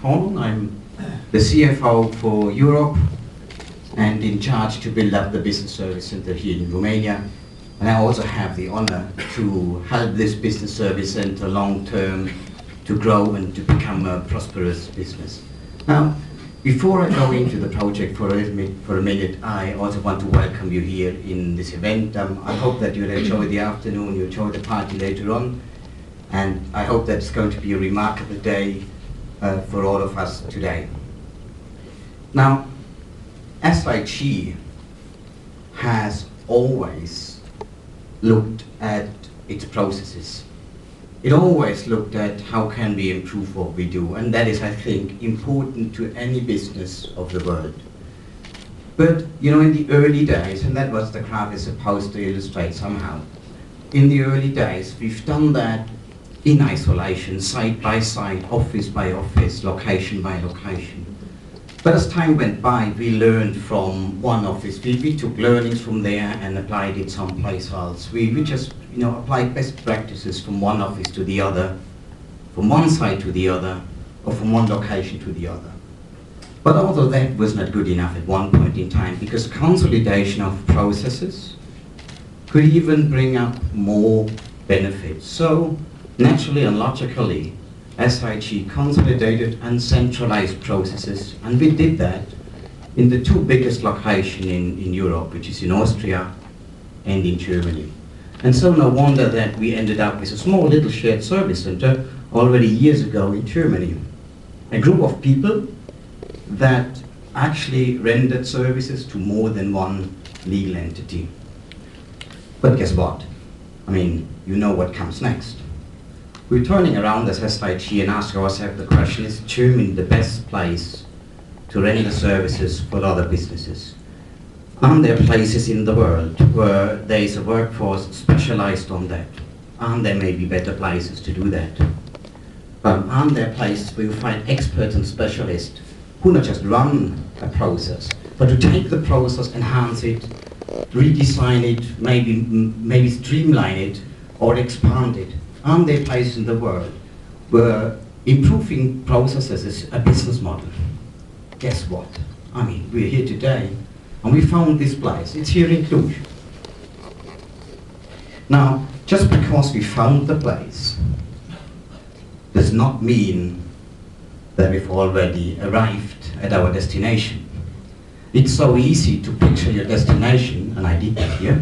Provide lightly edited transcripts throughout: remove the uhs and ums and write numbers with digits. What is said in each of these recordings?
Hornung. I'm the CFO for Europe and in charge to build up the business service center here in Romania. And I also have the honor to help this business service center long term to grow and to become a prosperous business. Now, before I go into the project for a minute, I also want to welcome you here in this event. I hope that you'll enjoy the afternoon, you'll enjoy the party later on, and I hope that it's going to be a remarkable day for all of us today. Now, SIG has always looked at its processes. It always looked at how can we improve what we do, and that is, I think, important to any business of the world. But, you know, in the early days, and that was the graph is supposed to illustrate somehow, in the early days, we've done that in isolation, side by side, office by office, location by location. But as time went by, we learned from one office. We took learnings from there and applied it someplace else. We just, you know, applied best practices from one office to the other, from one side to the other, or from one location to the other. But although that was not good enough at one point in time, because consolidation of processes could even bring up more benefits. So naturally and logically, SIG consolidated and centralized processes, and we did that in the two biggest locations in Europe, which is in Austria and in Germany. And so no wonder that we ended up with a small little shared service center already years ago in Germany. A group of people that actually rendered services to more than one legal entity. But guess what? I mean, you know what comes next. We're turning around as SIG and ask ourselves the question, is Germany the best place to render services for other businesses? Aren't there places in the world where there is a workforce specialized on that? Aren't there maybe better places to do that? Aren't there places where you find experts and specialists who not just run a process, but to take the process, enhance it, redesign it, maybe streamline it, or expand it? Aren't there places in the world where improving processes is a business model? Guess what? I mean, we're here today, and we found this place. It's here in Cluj. Now, just because we found the place does not mean that we've already arrived at our destination. It's so easy to picture your destination, and I did that here.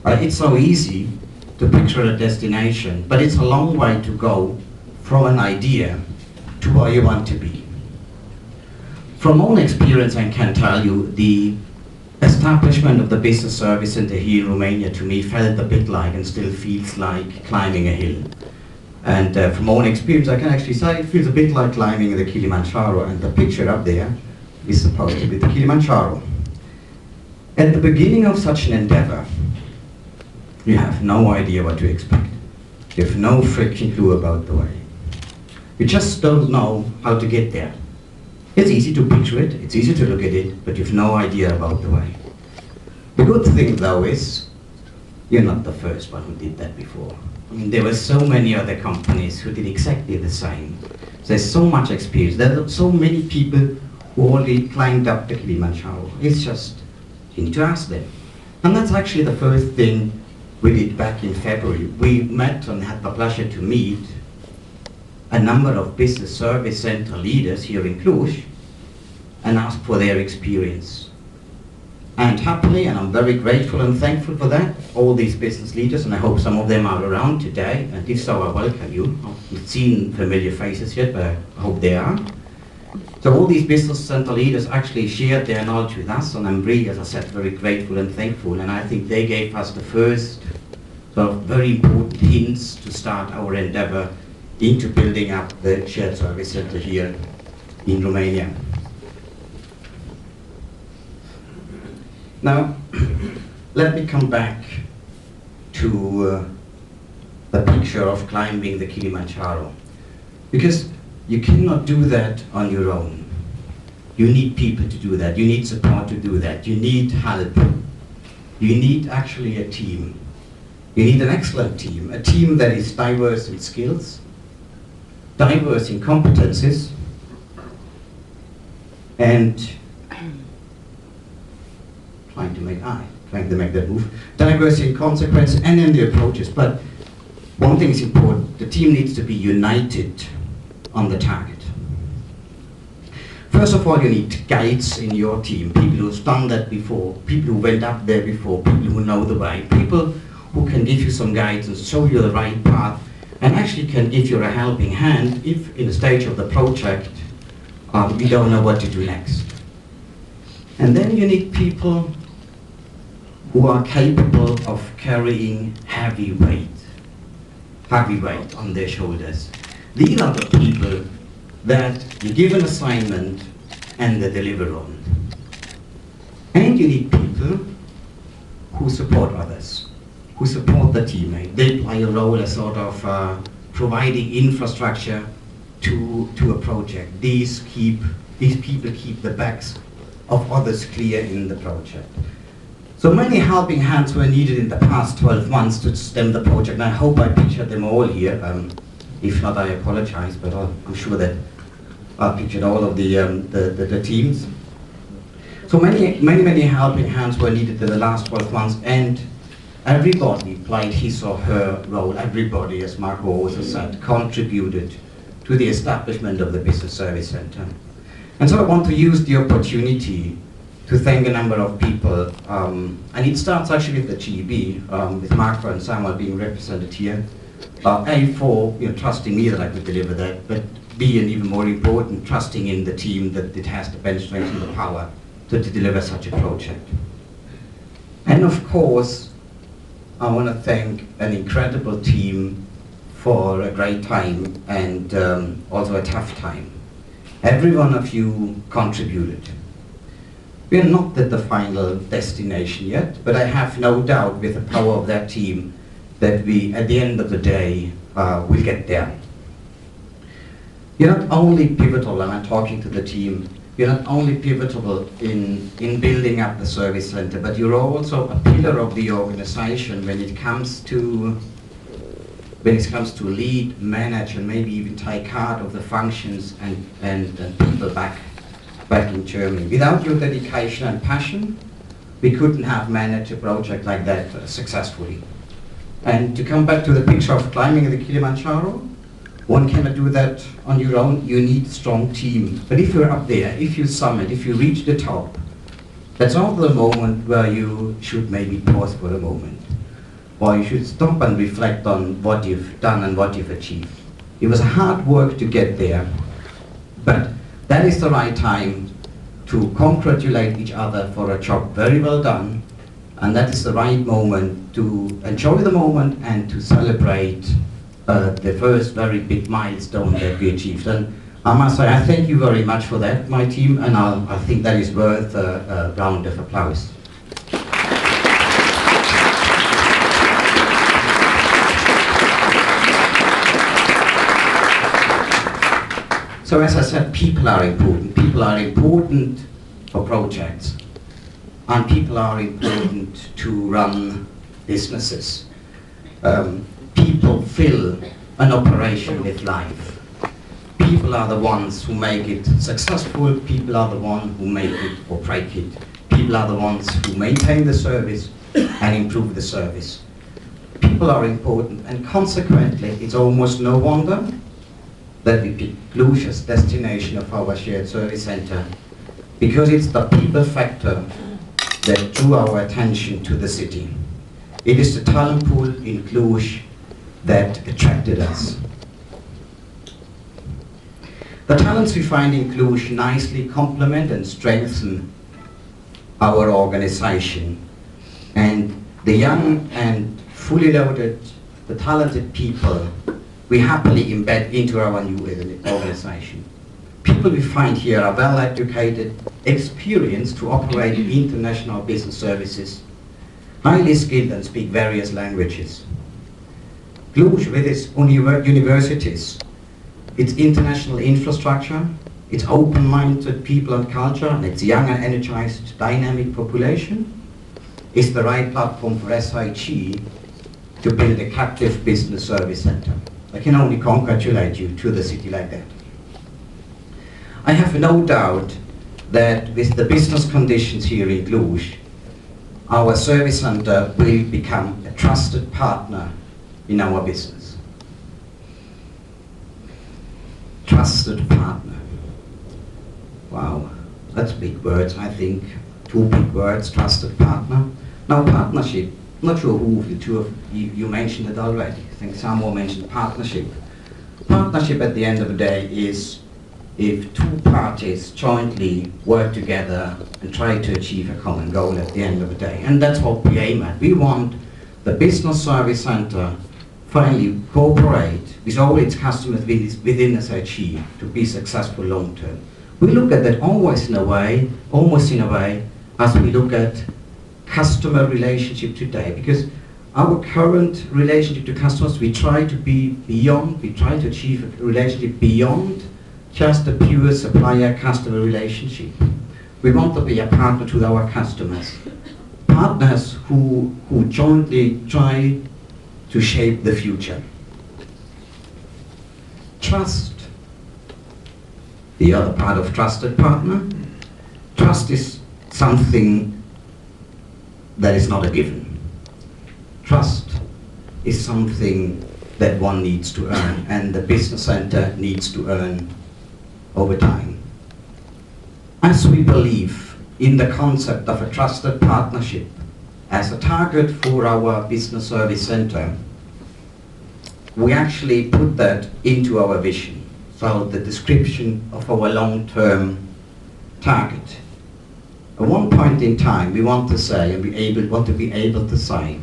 It's so easy to picture a destination, but it's a long way to go from an idea to where you want to be. From own experience, I can tell you the establishment of the business service center here in Romania to me felt a bit like and still feels like climbing a hill. And from own experience, I can actually say it feels a bit like climbing the Kilimanjaro, and the picture up there is supposed to be the Kilimanjaro. At the beginning of such an endeavor, you have no idea what to expect. You have no freaking clue about the way. You just don't know how to get there. It's easy to picture it, it's easy to look at it, but you have no idea about the way. The good thing though is, you're not the first one who did that before. I mean, there were so many other companies who did exactly the same. There's so much experience. There are so many people who already climbed up the Kilimanjaro. It's just, you need to ask them. And that's actually the first thing we did back in February. We met and had the pleasure to meet a number of business service center leaders here in Cluj and asked for their experience. And happily, and I'm very grateful and thankful for that, all these business leaders, and I hope some of them are around today, and if so, I welcome you. I've not seen familiar faces yet, but I hope they are. So all these business center leaders actually shared their knowledge with us, and I'm really, as I said, very grateful and thankful, and I think they gave us the first sort of very important hints to start our endeavor into building up the shared service center here in Romania. Now, let me come back to the picture of climbing the Kilimanjaro, because you cannot do that on your own. You need people to do that. You need support to do that. You need help. You need actually a team. You need an excellent team, a team that is diverse in skills, diverse in competencies, and trying to make that move. Diversity in consequence and in the approaches, but one thing is important, the team needs to be united on the target. First of all, you need guides in your team, people who've done that before, people who went up there before, people who know the way, people who can give you some guidance and show you the right path, and actually can give you a helping hand if in the stage of the project you don't know what to do next. And then you need people who are capable of carrying heavy weight on their shoulders. These are the people that you give an assignment and they deliver on. And you need people who support others, who support the teammate. They play a role as sort of providing infrastructure to a project. These people keep the backs of others clear in the project. So many helping hands were needed in the past 12 months to stem the project, and I hope I pictured them all here. If not, I apologize, but I'm sure that I pictured all of the teams. So many helping hands were needed in the last 12 months, and everybody played his or her role. Everybody, as Marco also said, contributed to the establishment of the Business Service Center. And so I want to use the opportunity to thank a number of people, and it starts actually with the GEB, with Marco and Samuel being represented here. A, for trusting me that I could deliver that, but B, and even more important, trusting in the team that it has the bench strength and the power to deliver such a project. And of course, I want to thank an incredible team for a great time and also a tough time. Every one of you contributed. We are not at the final destination yet, but I have no doubt with the power of that team that we, at the end of the day, will get there. You're not only pivotal, and I'm talking to the team, you're not only pivotal in building up the service center, but you're also a pillar of the organization when it comes to lead, manage, and maybe even take heart of the functions and people back in Germany. Without your dedication and passion, we couldn't have managed a project like that successfully. And to come back to the picture of climbing the Kilimanjaro, one cannot do that on your own. You need a strong team. But if you're up there, if you summit, if you reach the top, that's also the moment where you should maybe pause for a moment. Or you should stop and reflect on what you've done and what you've achieved. It was hard work to get there, but that is the right time to congratulate each other for a job very well done, and that is the right moment to enjoy the moment and to celebrate the first very big milestone that we achieved. And I must say, I thank you very much for that, my team, and I think that is worth a round of applause. So as I said, people are important. People are important for projects. And people are important to run businesses. People fill an operation with life. People are the ones who make it successful. People are the ones who make it or break it. People are the ones who maintain the service and improve the service. People are important, and consequently, it's almost no wonder that we picked Cluj as destination of our shared service center, because it's the people factor that drew our attention to the city. It is the talent pool in Cluj that attracted us. The talents we find in Cluj nicely complement and strengthen our organization, and the young and fully loaded, the talented people we happily embed into our new organization. People we find here are well educated, experienced to operate in international business services, highly skilled and speak various languages. Cluj, with its universities, its international infrastructure, its open-minded people and culture, and its young and energized dynamic population, is the right platform for SIG to build a captive business service center. I can only congratulate you to the city like that. I have no doubt that with the business conditions here in Cluj, our service center will become a trusted partner in our business. Trusted partner. Wow, that's big words, I think. Two big words, trusted partner. Now partnership, not sure who of the two of you mentioned it already. I think someone mentioned partnership. Partnership at the end of the day is if two parties jointly work together and try to achieve a common goal at the end of the day. And that's what we aim at. We want the business service center finally cooperate with all its customers within SIG to be successful long term. We look at that almost in a way, as we look at customer relationship today, because our current relationship to customers, we try to achieve a relationship beyond just a pure supplier-customer relationship. We want to be a partner to our customers. Partners who jointly try to shape the future. Trust. The other part of trusted partner. Trust is something that is not a given. Trust is something that one needs to earn, and the business center needs to earn over time. As we believe in the concept of a trusted partnership as a target for our business service center, we actually put that into our vision. So the description of our long-term target. At one point in time, we want to say, and want to be able to say,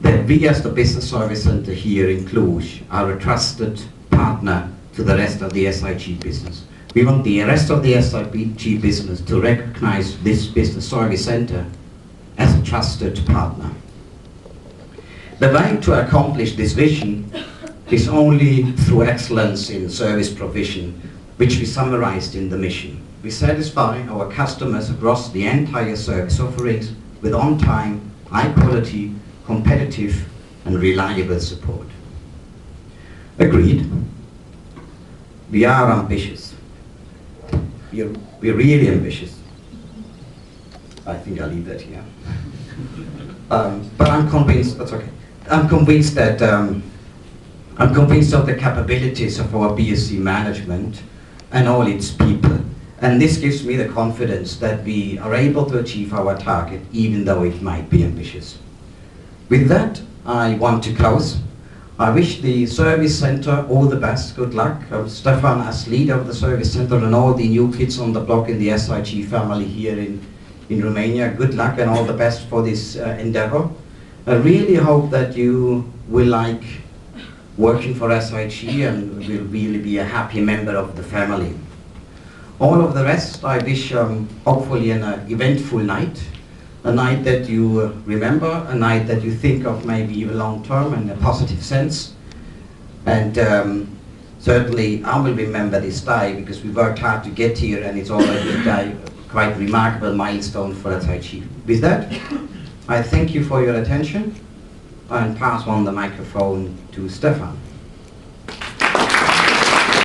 that we as the business service center here in Cluj are a trusted partner to the rest of the SIG business. We want the rest of the SIG business to recognize this business service center as a trusted partner. The way to accomplish this vision is only through excellence in service provision, which we summarized in the mission. We satisfy our customers across the entire service offerings with on-time, high-quality, competitive and reliable support. Agreed. We are ambitious. We're really ambitious. I think I'll leave that here. But I'm convinced, that's okay. I'm convinced of the capabilities of our BSC management and all its people. And this gives me the confidence that we are able to achieve our target, even though it might be ambitious. With that, I want to close. I wish the service center all the best, good luck. Stefan, as leader of the service center, and all the new kids on the block in the SIG family here in Romania, good luck and all the best for this endeavor. I really hope that you will like working for SIG and will really be a happy member of the family. All of the rest, I wish hopefully an eventful night, a night that you remember, a night that you think of maybe even long term in a positive sense. And certainly I will remember this day because we worked hard to get here, and it's already a day, quite remarkable milestone for SIG. With that, I thank you for your attention and pass on the microphone to Stefan.